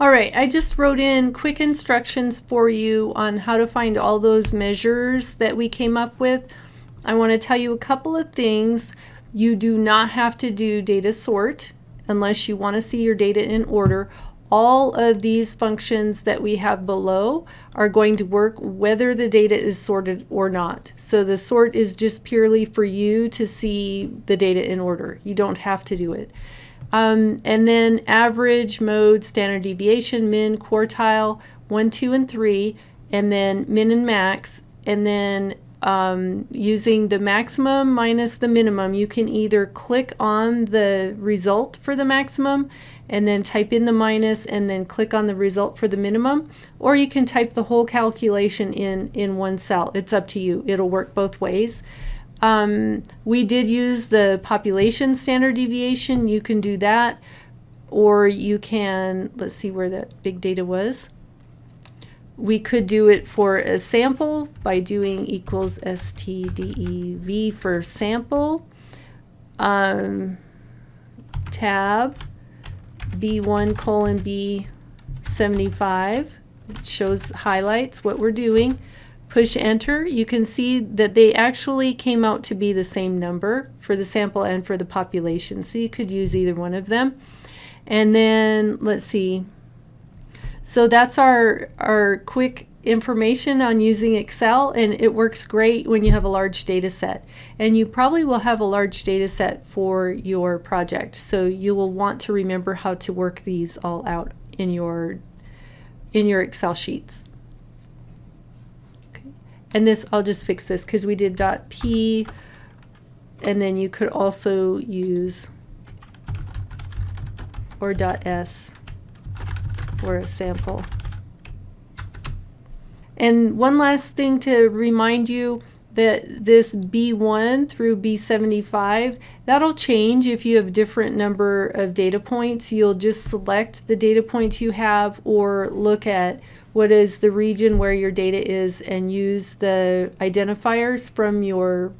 All right, I just wrote in quick instructions for you on how to find all those measures that we came up with. I want to tell you a couple of things. You do not have to do data sort unless you want to see your data in order. All of these functions that we have below are going to work whether the data is sorted or not. So the sort is just purely for you to see the data in order. You don't have to do it. And then average, mode, standard deviation, min, quartile, 1, 2, and 3, and then min and max, and then using the maximum minus the minimum, you can either click on the result for the maximum and then type in the minus and then click on the result for the minimum, or you can type the whole calculation in one cell. It's up to you. It'll work both ways. We did use the population standard deviation. You can do that, or you can, let's see where that big data was. We could do it for a sample by doing equals stdev for sample, tab b1 colon b75. It shows, highlights what we're doing. Push enter. You can see that they actually came out to be the same number for the sample and for the population, so you could use either one of them. And then let's see, so that's our quick information on using Excel, and it works great when you have a large data set, and you probably will have a large data set for your project, so you will want to remember how to work these all out in your Excel sheets. And this, I'll just fix this because we did .p, and then you could also use or .s for a sample. And one last thing to remind you, that this B1 through B75, that'll change if you have different number of data points. You'll just select the data points you have, or look at what is the region where your data is and use the identifiers from your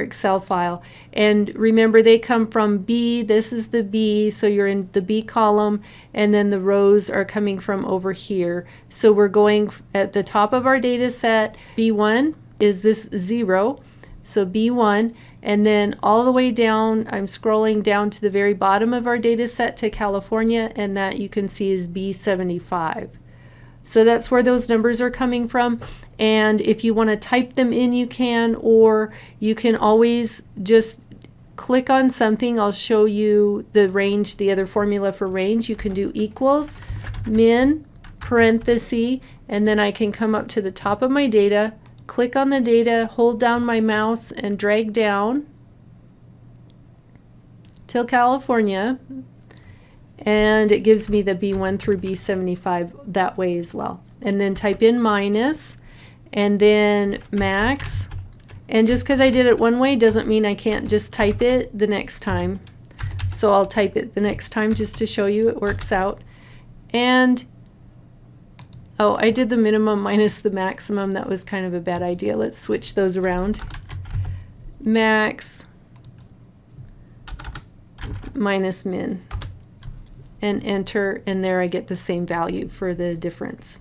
Excel file. And remember, they come from B. This is the B, so you're in the B column, and then the rows are coming from over here. So we're going at the top of our data set. B1 is this 0, so B1, and then all the way down, I'm scrolling down to the very bottom of our data set to California, and that you can see is B75. So that's where those numbers are coming from. And if you want to type them in, you can, or you can always just click on something. I'll show you the range, the other formula for range. You can do equals, min, parenthesis, and then I can come up to the top of my data, click on the data, hold down my mouse, and drag down till California. And it gives me the B1 through B75 that way as well. And then type in minus, and then max. And just because I did it one way doesn't mean I can't just type it the next time. So I'll type it the next time just to show you it works out. And oh, I did the minimum minus the maximum. That was kind of a bad idea. Let's switch those around. Max minus min. And enter, and there I get the same value for the difference.